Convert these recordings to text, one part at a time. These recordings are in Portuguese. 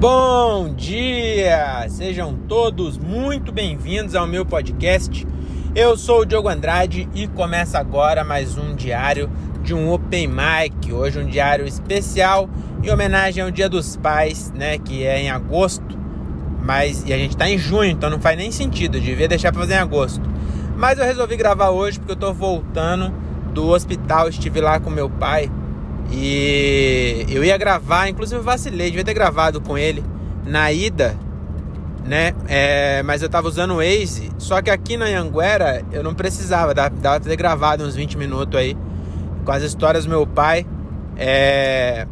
Bom dia! Sejam todos muito bem-vindos ao meu podcast. Eu sou o Diogo Andrade e começa agora mais um diário de um Open Mic. Hoje um diário especial em homenagem ao Dia dos Pais, né, que é em agosto. E a gente tá em junho, então não faz nem sentido, eu devia deixar pra fazer em agosto. Mas eu resolvi gravar hoje porque eu tô voltando do hospital, estive lá com meu pai. E eu ia gravar, inclusive eu vacilei, devia ter gravado com ele na ida, né? Mas eu tava usando o Waze, só que aqui na Anhanguera eu não precisava, dava pra ter gravado uns 20 minutos aí com as histórias do meu pai,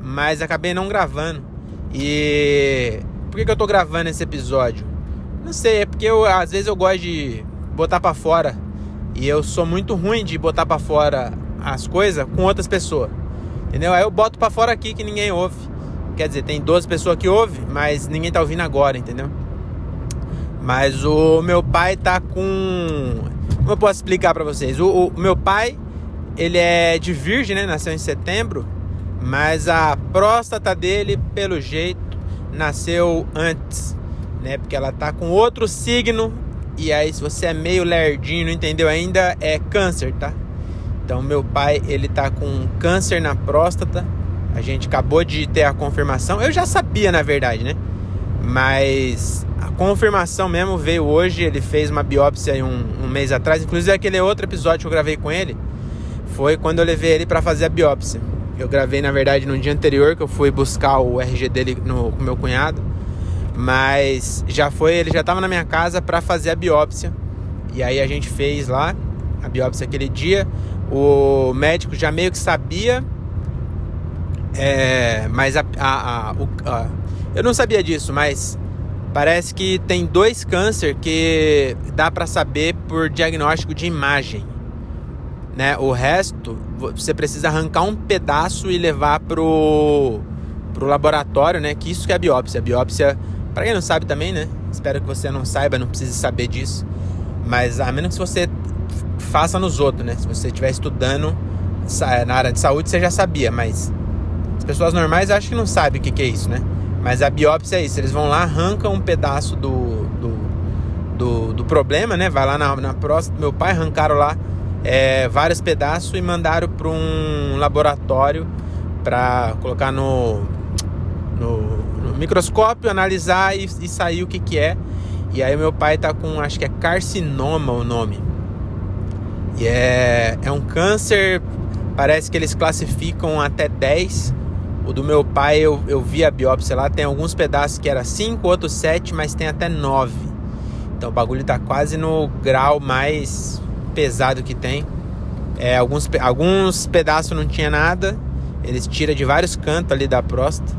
mas acabei não gravando. E por que eu tô gravando esse episódio? Não sei, é porque às vezes eu gosto de botar pra fora e eu sou muito ruim de botar pra fora as coisas com outras pessoas. Entendeu? Aí eu boto pra fora aqui que ninguém ouve. Quer dizer, tem 12 pessoas que ouvem, mas ninguém tá ouvindo agora, entendeu? Mas o meu pai tá com... Como eu posso explicar pra vocês? O meu pai, ele é de virgem, né? Nasceu em setembro. Mas a próstata dele, pelo jeito, nasceu antes, né? Porque ela tá com outro signo. E aí, se você é meio lerdinho, não entendeu ainda, é câncer, tá? Então meu pai, ele tá com câncer na próstata. A gente acabou de ter a confirmação. Eu já sabia, na verdade, né? Mas a confirmação mesmo veio hoje. Ele fez uma biópsia aí um mês atrás. Inclusive aquele outro episódio que eu gravei com ele foi quando eu levei ele pra fazer a biópsia. Eu gravei, na verdade, no dia anterior, que eu fui buscar o RG dele com meu cunhado. Mas ele já tava na minha casa pra fazer a biópsia. E aí a gente fez lá a biópsia aquele dia. O médico já meio que sabia, mas eu não sabia disso, mas parece que tem 2 câncer que dá pra saber por diagnóstico de imagem, né? O resto, você precisa arrancar um pedaço e levar pro laboratório, né? Que isso que é a biópsia. A biópsia, pra quem não sabe também, né? Espero que você não saiba, não precise saber disso. Mas a menos que você faça nos outros, né? Se você estiver estudando na área de saúde, você já sabia, mas as pessoas normais acham que não sabem o que é isso, né? Mas a biópsia é isso, eles vão lá, arrancam um pedaço do problema, né? Vai lá na próstata do meu pai, arrancaram lá vários pedaços e mandaram para um laboratório para colocar no microscópio, analisar e sair o que é. E aí meu pai tá com, acho que é carcinoma o nome. E é um câncer, parece que eles classificam até 10. O do meu pai, eu vi a biópsia lá, tem alguns pedaços que era 5, outros 7, mas tem até 9. Então o bagulho tá quase no grau mais pesado que tem. Alguns pedaços não tinha nada, eles tiram de vários cantos ali da próstata.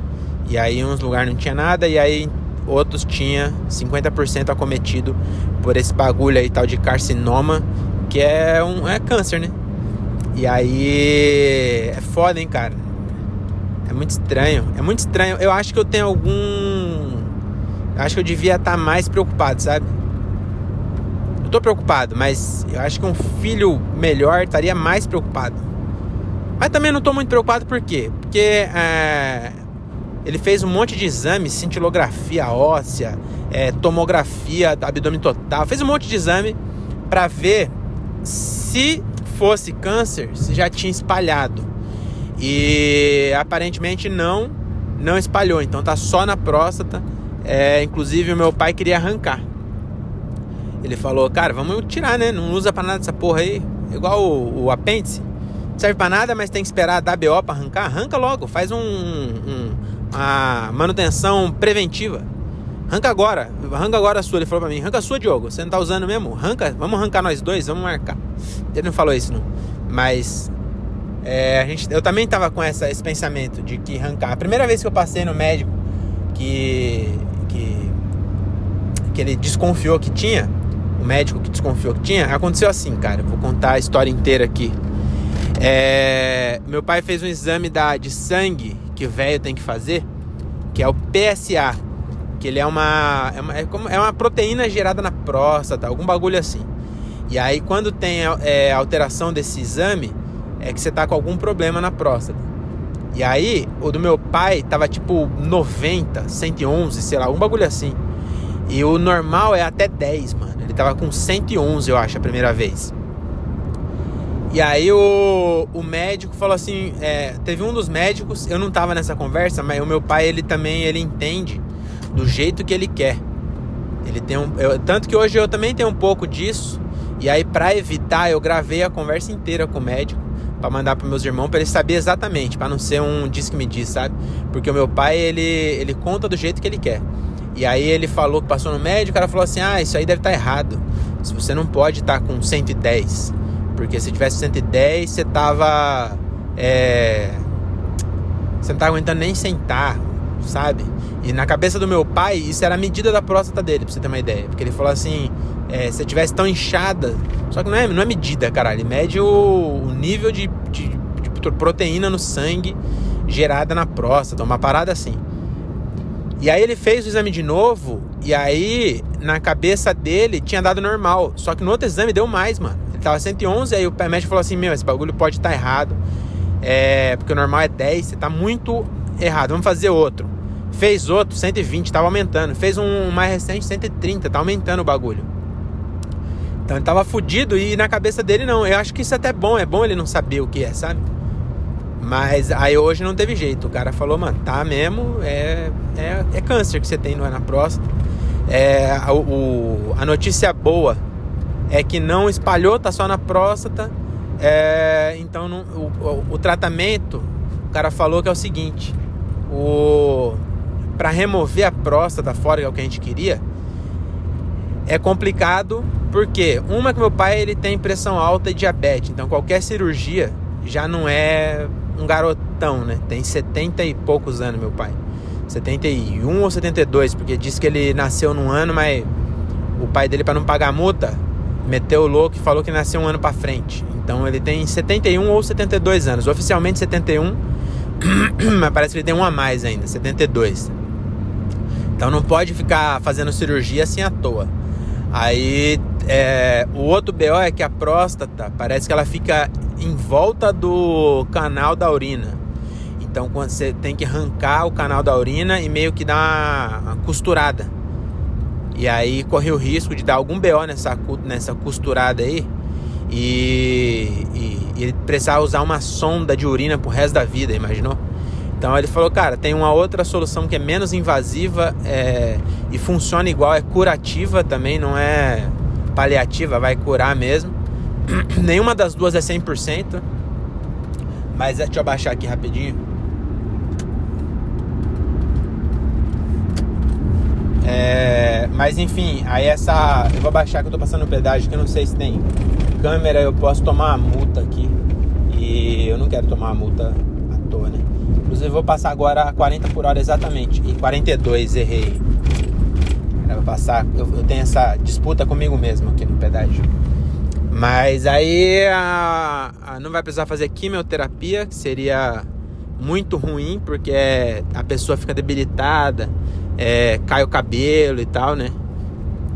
E aí em uns lugares não tinha nada, e aí outros tinha 50% acometido por esse bagulho aí, tal de carcinoma, que é câncer, né? E aí é foda, hein, cara? É muito estranho. Eu acho que eu tenho acho que eu devia estar mais preocupado, sabe? Eu tô preocupado, mas eu acho que um filho melhor estaria mais preocupado. Mas também não tô muito preocupado, por quê? Porque ele fez um monte de exames, cintilografia óssea, tomografia do abdômen total, fez um monte de exame pra ver se fosse câncer, se já tinha espalhado. E aparentemente não espalhou, então tá só na próstata. Inclusive o meu pai queria arrancar. Ele falou, cara, vamos tirar, né? Não usa pra nada essa porra aí. Igual o apêndice. Não serve pra nada, mas tem que esperar dar BO pra arrancar. Arranca logo, faz uma manutenção preventiva. Arranca agora a sua. Ele falou pra mim, arranca a sua, Diogo, você não tá usando mesmo? Arranca, vamos arrancar nós dois, vamos marcar. Ele não falou isso, não. Mas eu também tava com esse pensamento de que arrancar. A primeira vez que eu passei no médico que ele desconfiou que tinha, o médico que desconfiou que tinha, aconteceu assim, cara. Eu vou contar a história inteira aqui. Meu pai fez um exame de sangue que o velho tem que fazer, que é o PSA, que ele é uma proteína gerada na próstata, algum bagulho assim. E aí quando tem alteração desse exame, é que você tá com algum problema na próstata. E aí, o do meu pai tava tipo 90, 111, sei lá, um bagulho assim. E o normal é até 10, mano. Ele tava com 111, eu acho, a primeira vez. E aí o médico falou assim, teve um dos médicos, eu não tava nessa conversa, mas o meu pai, ele entende do jeito que ele quer. Ele tem tanto que hoje eu também tenho um pouco disso. E aí, pra evitar, eu gravei a conversa inteira com o médico pra mandar pros meus irmãos, pra eles saberem exatamente, pra não ser um diz que me diz, sabe? Porque o meu pai, ele conta do jeito que ele quer. E aí ele falou que passou no médico, o cara falou assim, isso aí deve estar errado. Você não pode estar com 110. Porque se tivesse 110, você tava... você não tá aguentando nem sentar, sabe? E na cabeça do meu pai, isso era a medida da próstata dele, pra você ter uma ideia. Porque ele falou assim, se você tivesse tão inchada... Só que não é medida, caralho. Ele mede o nível de proteína no sangue gerada na próstata, uma parada assim. E aí ele fez o exame de novo, e aí na cabeça dele tinha dado normal. Só que no outro exame deu mais, mano. Ele tava 111, aí o médico falou assim, esse bagulho pode estar errado. Porque o normal é 10, você tá muito errado, vamos fazer outro. Fez outro, 120, tava aumentando. Fez um mais recente, 130, tá aumentando o bagulho. Então ele tava fudido e na cabeça dele não. Eu acho que isso até é bom ele não saber o que é, sabe? Mas aí hoje não teve jeito. O cara falou, mano, tá mesmo, é câncer que você tem na próstata. A notícia boa é que não espalhou, tá só na próstata. Então o tratamento, o cara falou que é o seguinte: pra remover a próstata fora, que é o que a gente queria, é complicado, porque que meu pai ele tem pressão alta e diabetes, então qualquer cirurgia já não é um garotão, né? Tem 70 e poucos anos, meu pai. 71 ou 72, porque disse que ele nasceu num ano, mas o pai dele, para não pagar multa, meteu o louco e falou que nasceu um ano pra frente. Então ele tem 71 ou 72 anos. Oficialmente 71, mas parece que ele tem um a mais ainda, 72. Então não pode ficar fazendo cirurgia assim à toa. Aí o outro BO é que a próstata parece que ela fica em volta do canal da urina. Então quando você tem que arrancar o canal da urina e meio que dar uma costurada. E aí corre o risco de dar algum BO nessa costurada aí e ele precisar usar uma sonda de urina pro resto da vida, imaginou? Então ele falou, cara, tem uma outra solução que é menos invasiva e funciona igual, é curativa também, não é paliativa, vai curar mesmo. Nenhuma das duas é 100%, mas deixa eu abaixar aqui rapidinho. Mas enfim, aí eu vou abaixar que eu tô passando no pedágio, que eu não sei se tem câmera, eu posso tomar uma multa aqui. E eu não quero tomar uma multa à toa, né? Inclusive eu vou passar agora a 40 por hora exatamente. E 42, errei. Eu vou passar, eu tenho essa disputa comigo mesmo aqui no pedágio. Mas aí não vai precisar fazer quimioterapia, que seria muito ruim, porque a pessoa fica debilitada, cai o cabelo e tal, né?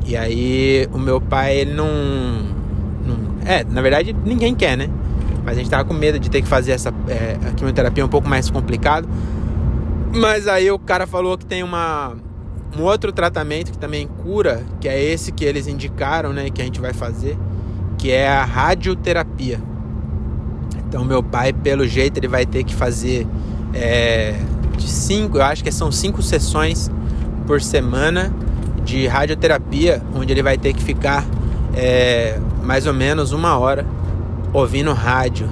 E aí o meu pai, ele não na verdade ninguém quer, né? Mas a gente tava com medo de ter que fazer a quimioterapia um pouco mais complicado. Mas aí o cara falou que tem um outro tratamento que também cura, que é esse que eles indicaram, né? Que a gente vai fazer, que é a radioterapia. Então meu pai, pelo jeito, ele vai ter que fazer de 5, eu acho que são 5 sessões por semana de radioterapia, onde ele vai ter que ficar mais ou menos 1 hora ouvindo rádio.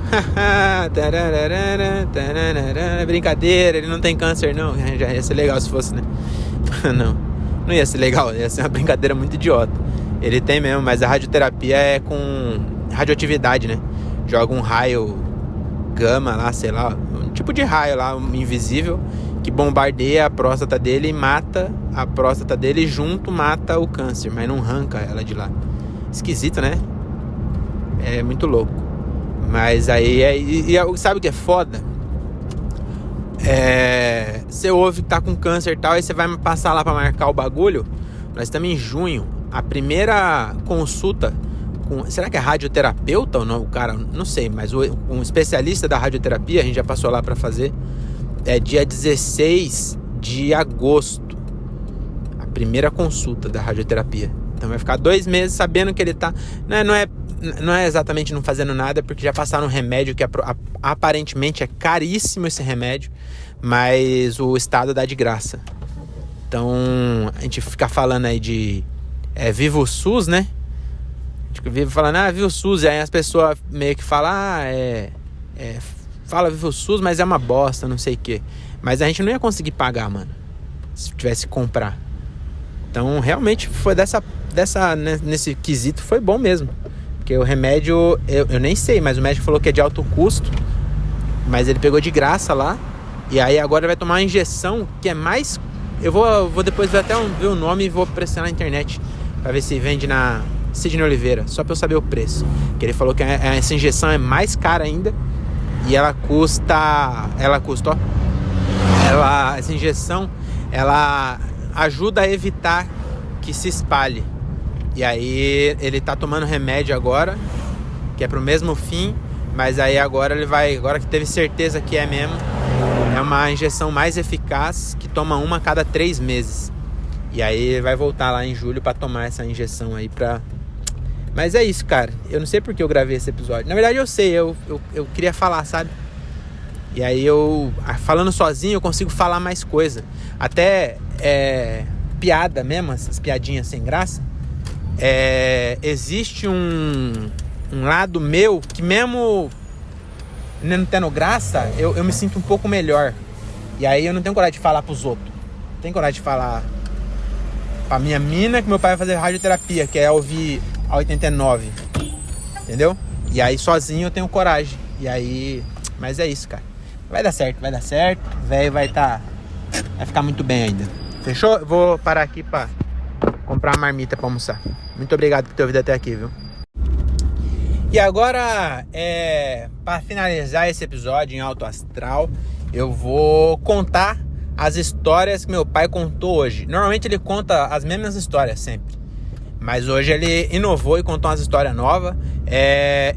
Brincadeira, ele não tem câncer não. Já ia ser legal se fosse, né? Não ia ser legal, ia ser uma brincadeira muito idiota. Ele tem mesmo, mas a radioterapia é com radioatividade, né? Joga um raio gama lá, sei lá, um tipo de raio lá, invisível, que bombardeia a próstata dele e mata a próstata dele, junto mata o câncer, mas não arranca ela de lá. Esquisito, né? É muito louco. Mas aí, sabe o que é foda? Você ouve que tá com câncer e tal, aí você vai passar lá pra marcar o bagulho. Nós estamos em junho. A primeira consulta será que é radioterapeuta ou não? O cara, não sei, mas um especialista da radioterapia, a gente já passou lá pra fazer. é dia 16 de agosto, a primeira consulta da radioterapia. Então vai ficar 2 meses sabendo que ele tá... Não é exatamente não fazendo nada, porque já passaram um remédio que aparentemente é caríssimo esse remédio, mas o Estado dá de graça. Então a gente fica falando aí de Viva o SUS, né? A gente vive falando, Viva o SUS, e aí as pessoas meio que falam, fala Viva o SUS, mas é uma bosta, não sei o quê. Mas a gente não ia conseguir pagar, mano, se tivesse que comprar. Então realmente foi nesse quesito foi bom mesmo. Porque o remédio, eu nem sei, mas o médico falou que é de alto custo, mas ele pegou de graça lá, e aí agora vai tomar uma injeção que é mais... Eu vou depois ver ver o nome e vou pressionar na internet pra ver se vende na Sidney Oliveira, só pra eu saber o preço. Que ele falou que essa injeção é mais cara ainda, e essa injeção, ela ajuda a evitar que se espalhe. E aí ele tá tomando remédio agora, que é pro mesmo fim, mas aí agora que teve certeza que é mesmo, é uma injeção mais eficaz, que toma uma a cada 3 meses. E aí ele vai voltar lá em julho pra tomar essa injeção aí pra... Mas é isso, cara. Eu não sei porque eu gravei esse episódio. Na verdade eu sei, eu queria falar, sabe? E aí falando sozinho, eu consigo falar mais coisa. Até piada mesmo, essas piadinhas sem graça. Existe um lado meu que mesmo não tendo graça, eu me sinto um pouco melhor. E aí eu não tenho coragem de falar pros outros. Não tenho coragem de falar pra minha mina que meu pai vai fazer radioterapia, que é ouvir a 89. Entendeu? E aí sozinho eu tenho coragem. E aí... Mas é isso, cara. Vai dar certo. O velho vai ficar muito bem ainda. Fechou? Eu vou parar aqui pra comprar uma marmita pra almoçar. Muito obrigado por ter ouvido até aqui, viu? E agora, para finalizar esse episódio em alto astral, eu vou contar as histórias que meu pai contou hoje. Normalmente ele conta as mesmas histórias sempre, mas hoje ele inovou e contou umas histórias novas.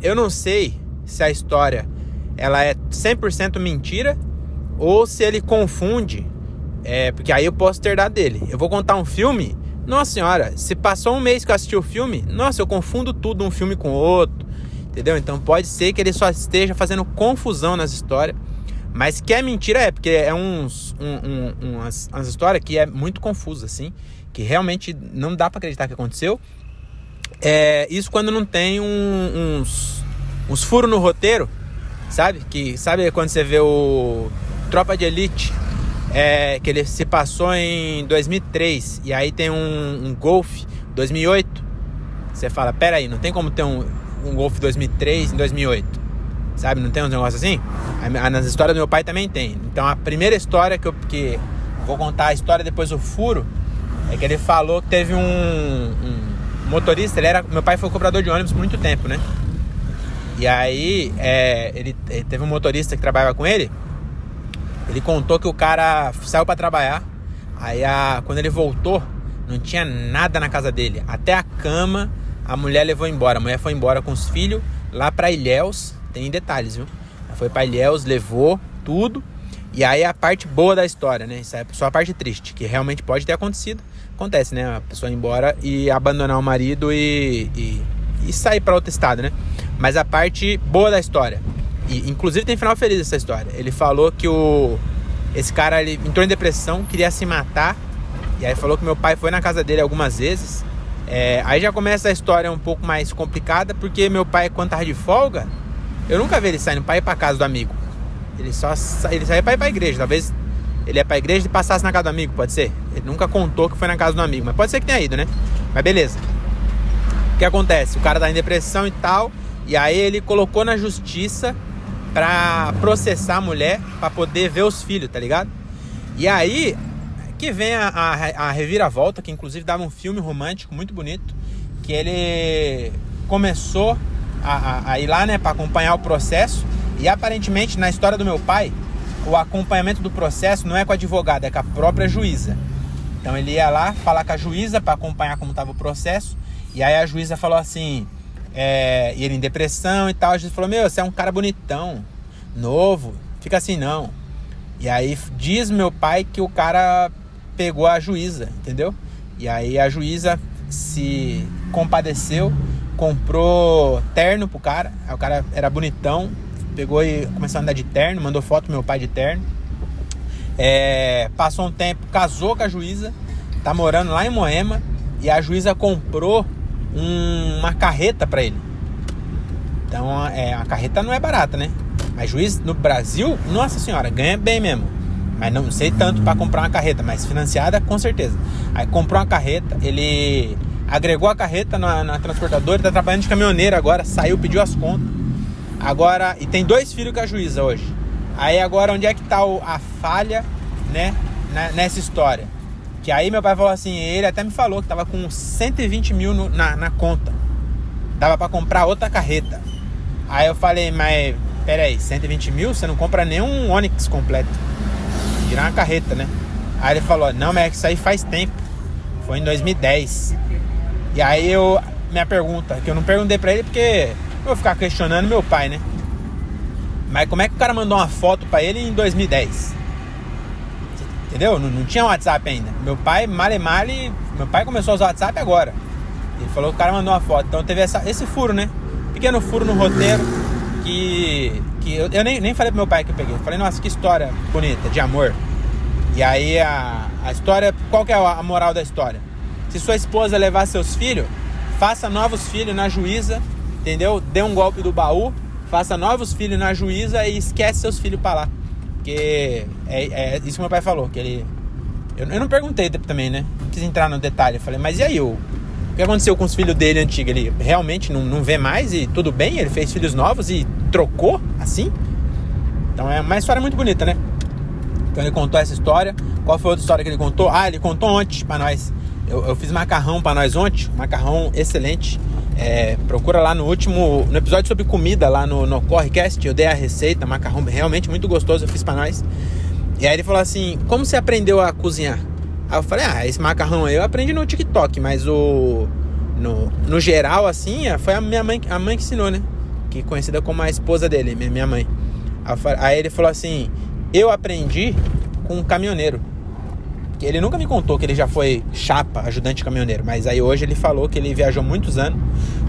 Eu não sei se a história ela é 100% mentira ou se ele confunde, porque aí eu posso ter dado dele. Eu vou contar um filme. Nossa senhora, se passou um mês que eu assisti o filme, nossa, eu confundo tudo um filme com outro, entendeu? Então pode ser que ele só esteja fazendo confusão nas histórias, mas que é mentira porque é umas histórias que é muito confusa, assim, que realmente não dá pra acreditar que aconteceu. Isso quando não tem uns furos no roteiro, sabe? Sabe quando você vê o Tropa de Elite, que ele se passou em 2003 e aí tem um Golf 2008, você fala, pera aí, não tem como ter um Golf 2003 em 2008, sabe? Não tem um negócio assim? Nas histórias do meu pai também tem. Então a primeira história que vou contar a história depois do furo, é que ele falou que teve um motorista, meu pai foi cobrador de ônibus por muito tempo, né? E aí ele teve um motorista que trabalhava com ele. Ele contou que o cara saiu pra trabalhar. Aí quando ele voltou, não tinha nada na casa dele. Até a cama a mulher levou embora. A mulher foi embora com os filhos lá pra Ilhéus. Tem detalhes, viu? Ela foi pra Ilhéus, levou tudo. E aí a parte boa da história, né? Isso é só a parte triste, que realmente pode ter acontecido. Acontece, né? A pessoa ir embora e abandonar o marido e sair pra outro estado, né? Mas a parte boa da história, e inclusive tem final feliz essa história. Ele falou que esse cara ele entrou em depressão, queria se matar. E aí falou que meu pai foi na casa dele algumas vezes. Aí já começa a história um pouco mais complicada, porque meu pai, quando tava de folga, eu nunca vi ele saindo pra ir pra casa do amigo. Ele saía pra ir pra igreja. Talvez ele ia pra igreja e passasse na casa do amigo, pode ser. Ele nunca contou que foi na casa do amigo, mas pode ser que tenha ido, né? Mas beleza. O que acontece? O cara tá em depressão e tal, e aí ele colocou na justiça pra processar a mulher, pra poder ver os filhos, tá ligado? E aí que vem a reviravolta, que inclusive dava um filme romântico muito bonito, que ele começou a ir lá, né, pra acompanhar o processo. E aparentemente na história do meu pai, o acompanhamento do processo não é com a advogada, é com a própria juíza. Então ele ia lá falar com a juíza pra acompanhar como tava o processo. E aí a juíza falou assim, e ele em depressão e tal. A juíza falou, você é um cara bonitão, novo, fica assim não. E aí diz meu pai que o cara pegou a juíza, entendeu? E aí a juíza se compadeceu, comprou terno pro cara. Aí o cara era bonitão, pegou e começou a andar de terno, mandou foto pro meu pai de terno. Passou um tempo, casou com a juíza, tá morando lá em Moema, e a juíza comprou uma carreta pra ele. Então a carreta não é barata, né? Mas juiz no Brasil, nossa senhora, ganha bem mesmo. Mas não sei tanto pra comprar uma carreta, mas financiada com certeza. Aí comprou uma carreta, ele agregou a carreta na transportadora, tá trabalhando de caminhoneiro agora, saiu, pediu as contas. Agora, e tem 2 filhos com a juíza hoje. Aí agora onde é que tá a falha, né, nessa história? Que aí meu pai falou assim, ele até me falou que tava com 120 mil na conta. Dava pra comprar outra carreta. Aí eu falei, mas peraí, 120 mil? Você não compra nenhum Onix completo. Tirar uma carreta, né? Aí ele falou, não, mas é que isso aí faz tempo. Foi em 2010. E aí minha pergunta, que eu não perguntei pra ele porque eu vou ficar questionando meu pai, né? Mas como é que o cara mandou uma foto pra ele em 2010? Entendeu? Não tinha WhatsApp ainda. Meu pai, meu pai começou a usar o WhatsApp agora. Ele falou que o cara mandou uma foto. Então teve esse furo, né? Pequeno furo no roteiro que eu nem falei pro meu pai que eu peguei. Eu falei, nossa, que história bonita, de amor. E aí a história, qual que é a moral da história? Se sua esposa levar seus filhos, faça novos filhos na juíza, entendeu? Dê um golpe do baú, faça novos filhos na juíza e esquece seus filhos pra lá. Porque é isso que meu pai falou, que ele... Eu não perguntei também, né? Não quis entrar no detalhe. Eu falei, mas e aí, o que aconteceu com os filhos dele antigos? Ele realmente não vê mais e tudo bem? Ele fez filhos novos e trocou assim? Então é uma história muito bonita, né? Então ele contou essa história. Qual foi a outra história que ele contou? Ele contou ontem pra nós. Eu fiz macarrão pra nós ontem. Macarrão excelente. Procura lá no episódio sobre comida lá no Correcast. Eu dei a receita. Macarrão realmente muito gostoso. Eu fiz pra nós. E aí ele falou assim, como você aprendeu a cozinhar? Aí eu falei, esse macarrão aí eu aprendi no TikTok. Mas no geral assim, foi a mãe que ensinou, né? Que é conhecida como a esposa dele, minha mãe. Aí ele falou assim, eu aprendi com um caminhoneiro. Ele nunca me contou que ele já foi chapa, ajudante caminhoneiro. Mas aí hoje ele falou que ele viajou muitos anos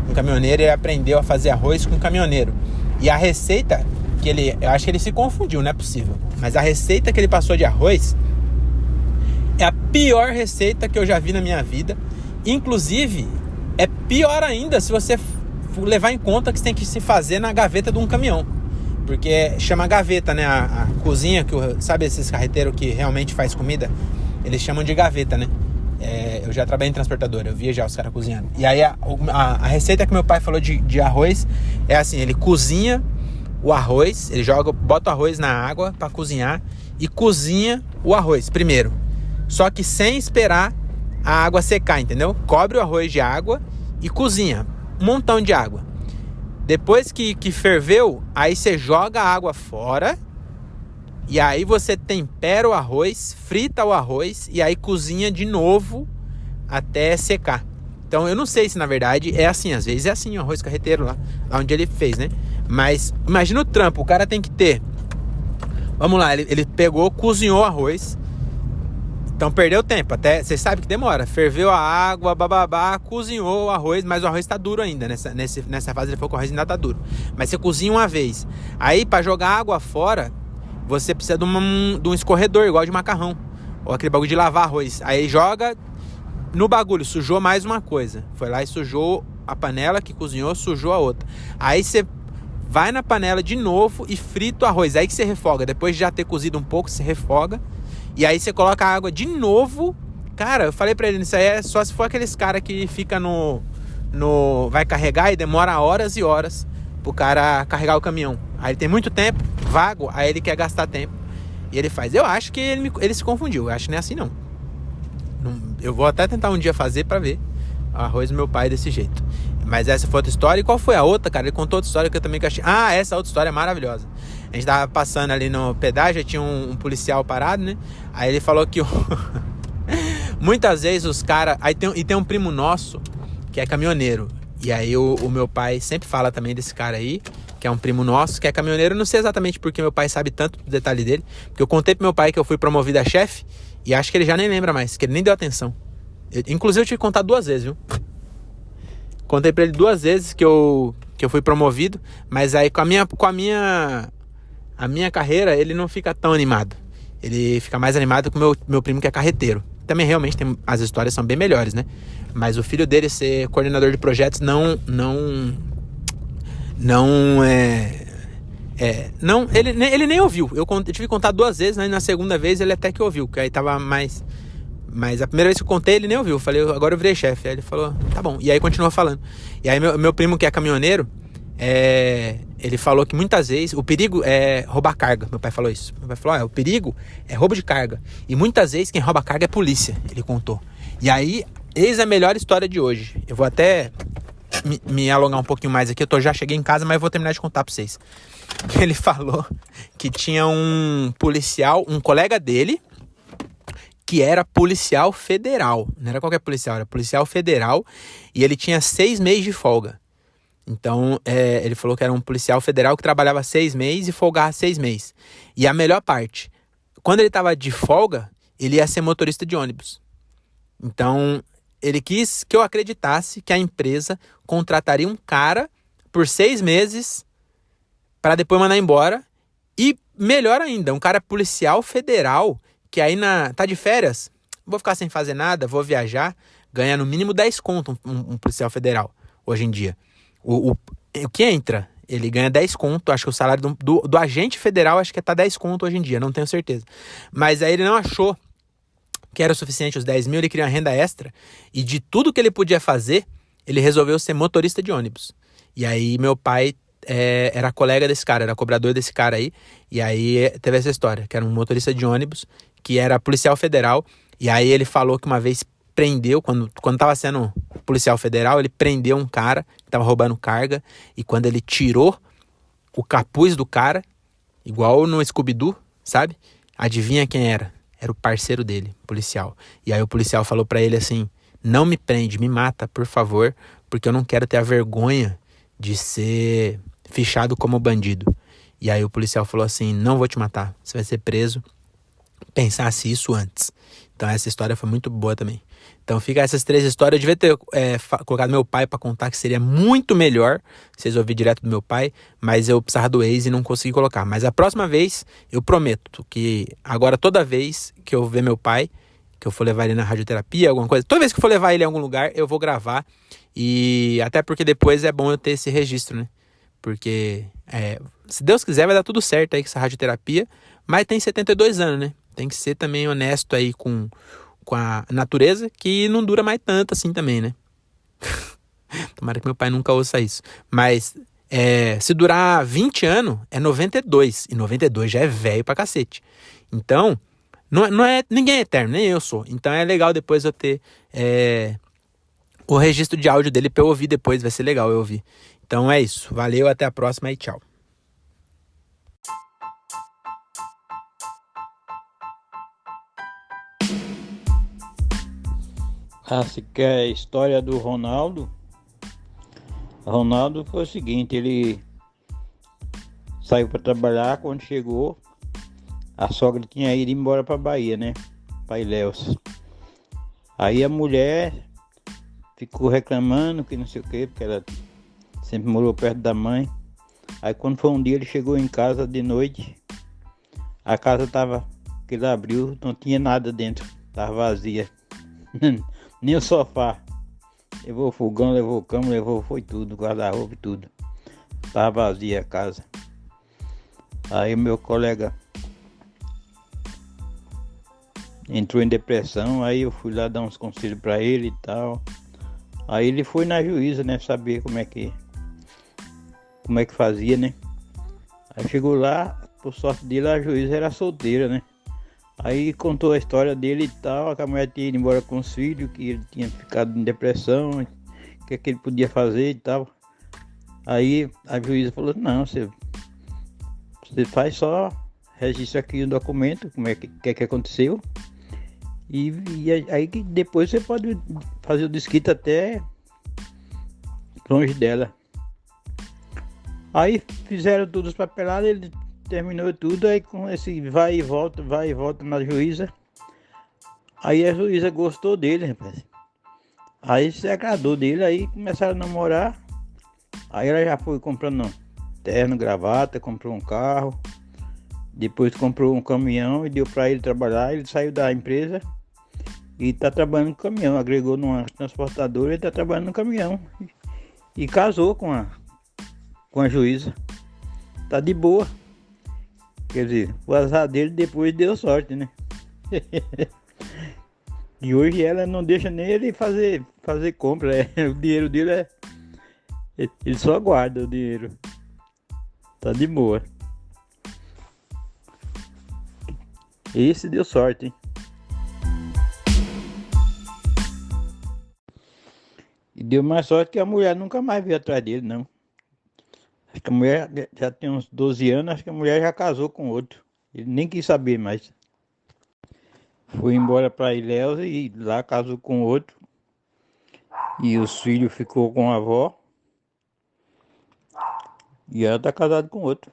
com caminhoneiro e aprendeu a fazer arroz com caminhoneiro. E a receita que eu acho que ele se confundiu, não é possível. Mas a receita que ele passou de arroz é a pior receita que eu já vi na minha vida. Inclusive, é pior ainda se você levar em conta que você tem que se fazer na gaveta de um caminhão. Porque chama gaveta, né? A cozinha, sabe esses carreteiros que realmente faz comida? Eles chamam de gaveta, né? Eu já trabalhei em transportadora, eu via já os caras cozinhando. E aí a receita que meu pai falou de arroz é assim, ele cozinha o arroz, ele bota o arroz na água para cozinhar e cozinha o arroz primeiro. Só que sem esperar a água secar, entendeu? Cobre o arroz de água e cozinha um montão de água. Depois que ferveu, aí você joga a água fora e aí você tempera o arroz, frita o arroz e aí cozinha de novo até secar. Então eu não sei se na verdade é assim, às vezes é assim o arroz carreteiro lá onde ele fez, né? Mas imagina o trampo, o cara tem que ter... Vamos lá, ele pegou, cozinhou o arroz. Então perdeu tempo, até você sabe que demora. Ferveu a água, bababá, cozinhou o arroz, mas o arroz tá duro ainda. Nessa fase ele falou que o arroz ainda tá duro. Mas você cozinha uma vez. Aí pra jogar água fora, você precisa de um escorredor, igual de macarrão. Ou aquele bagulho de lavar arroz. Aí joga no bagulho, sujou mais uma coisa. Foi lá e sujou a panela que cozinhou, sujou a outra. Aí você vai na panela de novo e frita o arroz. Aí que você refoga. Depois de já ter cozido um pouco, você refoga. E aí você coloca a água de novo. Cara, eu falei pra ele, isso aí é só se for aqueles caras que fica vai carregar e demora horas e horas pro cara carregar o caminhão. Aí ele tem muito tempo, vago, aí ele quer gastar tempo. E ele faz. Eu acho que ele se confundiu. Eu acho que não é assim não. Eu vou até tentar um dia fazer pra ver o arroz do meu pai desse jeito. Mas essa foi outra história. E qual foi a outra, cara? Ele contou outra história que eu também achei. Essa outra história é maravilhosa. A gente tava passando ali no pedágio, tinha um policial parado, né? Aí ele falou que muitas vezes os caras... tem um primo nosso que é caminhoneiro. E aí o meu pai sempre fala também desse cara aí, que é um primo nosso, que é caminhoneiro. Eu não sei exatamente porque meu pai sabe tanto do detalhe dele, porque eu contei pro meu pai que eu fui promovido a chefe, e acho que ele já nem lembra mais, que ele nem deu atenção. Inclusive eu tive que contar 2 vezes, viu? Contei pra ele 2 vezes que eu fui promovido, mas aí com a minha carreira, ele não fica tão animado. Ele fica mais animado com o meu primo, que é carreteiro. Também realmente as histórias são bem melhores, né? Mas o filho dele ser coordenador de projetos não ele nem ouviu. Eu tive que contar 2 vezes, né? Na segunda vez ele até que ouviu, que aí tava mais... Mas a primeira vez que eu contei, ele nem ouviu. Eu falei, agora eu virei chefe. Aí ele falou, tá bom. E aí continuou falando. E aí meu primo, que é caminhoneiro, ele falou que muitas vezes o perigo é roubar carga. Meu pai falou isso. Meu pai falou, o perigo é roubo de carga. E muitas vezes quem rouba carga é polícia. Ele contou. E aí, eis a melhor história de hoje. Eu vou até me alongar um pouquinho mais aqui. Já cheguei em casa, mas eu vou terminar de contar pra vocês. Ele falou que tinha um policial, um colega dele, que era policial federal. Não era qualquer policial, era policial federal. E ele tinha 6 meses de folga. Então, ele falou que era um policial federal que trabalhava 6 meses e folgava 6 meses. E a melhor parte, quando ele estava de folga, ele ia ser motorista de ônibus. Então, ele quis que eu acreditasse que a empresa contrataria um cara por 6 meses para depois mandar embora. E melhor ainda, um cara policial federal que aí tá de férias, vou ficar sem fazer nada, vou viajar, ganha no mínimo 10 conto um policial federal hoje em dia. O que entra, ele ganha 10 conto, acho que o salário do agente federal acho que tá 10 conto hoje em dia, não tenho certeza. Mas aí ele não achou que era o suficiente os 10 mil, ele queria uma renda extra, e de tudo que ele podia fazer, ele resolveu ser motorista de ônibus. E aí meu pai era colega desse cara, era cobrador desse cara aí, e aí teve essa história, que era um motorista de ônibus, que era policial federal, e aí ele falou que uma vez prendeu, quando tava sendo policial federal, ele prendeu um cara que tava roubando carga, e quando ele tirou o capuz do cara, igual no Scooby-Doo, sabe? Adivinha quem era? Era o parceiro dele, policial. E aí o policial falou pra ele assim, não me prende, me mata, por favor, porque eu não quero ter a vergonha de ser fichado como bandido. E aí o policial falou assim, não vou te matar, você vai ser preso. Pensasse isso antes. Então essa história foi muito boa também. Então fica essas 3 histórias. Eu devia ter colocado meu pai pra contar, que seria muito melhor vocês ouvirem direto do meu pai, mas eu precisava do Waze e não consegui colocar. Mas a próxima vez, eu prometo que agora toda vez que eu ver meu pai, que eu for levar ele na radioterapia, alguma coisa, toda vez que eu for levar ele em algum lugar, eu vou gravar. E até porque depois é bom eu ter esse registro, né? Porque, se Deus quiser, vai dar tudo certo aí com essa radioterapia, mas tem 72 anos, né? Tem que ser também honesto aí com a natureza, que não dura mais tanto assim também, né? Tomara que meu pai nunca ouça isso. Mas se durar 20 anos, é 92. E 92 já é velho pra cacete. Então, ninguém é eterno, nem eu sou. Então é legal depois eu ter o registro de áudio dele pra eu ouvir depois. Vai ser legal eu ouvir. Então é isso. Valeu, até a próxima e tchau. Se quer a história do Ronaldo? Ronaldo foi o seguinte, ele saiu para trabalhar, quando chegou, a sogra tinha ido embora para Bahia, né? Para Ilhéus. Aí a mulher ficou reclamando que não sei o que, porque ela sempre morou perto da mãe. Aí quando foi um dia, ele chegou em casa de noite, a casa tava, que ele abriu, não tinha nada dentro, tava vazia. Nem o sofá. Levou o fogão, levou cama, foi tudo, guarda-roupa e tudo. Tava vazia a casa. Aí o meu colega entrou em depressão, aí eu fui lá dar uns conselhos pra ele e tal. Aí ele foi na juíza, né, saber como é que fazia, né. Aí chegou lá, por sorte dele, a juíza era solteira, né. Aí contou a história dele e tal, que a mulher tinha ido embora com os filhos, que ele tinha ficado em depressão, o que ele podia fazer e tal. Aí a juíza falou, não, você faz só, registra aqui o documento, como é que aconteceu, e aí que depois você pode fazer o desquite até longe dela. Aí fizeram tudo os papelados, ele terminou tudo, aí com esse vai e volta na juíza. Aí a juíza gostou dele, rapaz. Aí se agradou dele, aí começaram a namorar. Aí ela já foi comprando terno, gravata, comprou um carro. Depois comprou um caminhão e deu para ele trabalhar. Ele saiu da empresa e está trabalhando no caminhão. Agregou numa transportadora e está trabalhando no caminhão. E casou com a juíza. Tá de boa. Quer dizer, o azar dele depois deu sorte, né? E hoje ela não deixa nem ele fazer compra. O dinheiro dele ele só guarda o dinheiro. Tá de boa. Esse deu sorte, hein? E deu mais sorte que a mulher nunca mais veio atrás dele, não. Acho que a mulher já tem uns 12 anos, acho que a mulher já casou com outro. Ele nem quis saber mais. Foi embora para Ilhéus e lá casou com outro. E os filhos ficou com a avó. E ela tá casada com outro.